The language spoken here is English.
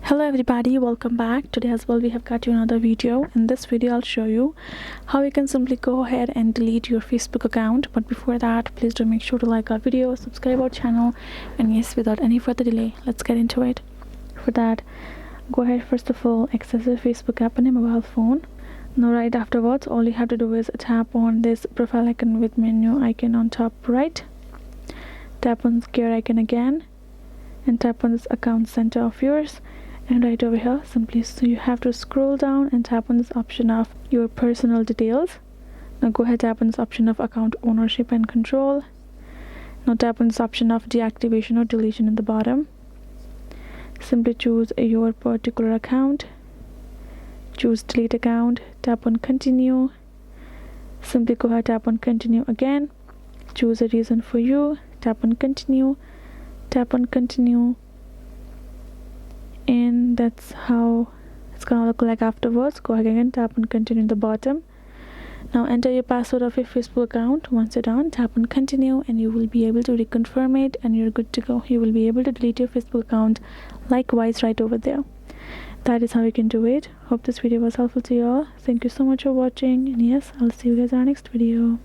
Hello everybody, welcome back. Today as well we have got you another video. In this video I'll show you how you can simply go ahead and delete your Facebook account. But before that, please do make sure to like our video, subscribe our channel, and yes, without any further delay, let's get into it. For that, go ahead, first of all, access your Facebook app on your mobile phone. Now right afterwards, all you have to do is tap on this profile icon with menu icon on top right. Tap on this gear icon again and tap on this account center of yours. And right over here, simply so you have to scroll down and tap on this option of your personal details. Now go ahead, tap on this option of account ownership and control. Now tap on this option of deactivation or deletion at the bottom. Simply choose your particular account, choose delete account, tap on continue. Simply go ahead, tap on continue again, choose a reason for you, tap on continue, and that's how it's gonna look like afterwards. Go ahead again, tap on continue at the bottom. Now enter your password of your Facebook account. Once you're done, tap on continue and you will be able to reconfirm it and you're good to go. You will be able to delete your Facebook account likewise right over there. That is how you can do it. Hope this video was helpful to you all. Thank you so much for watching, and yes, I'll see you guys in our next video.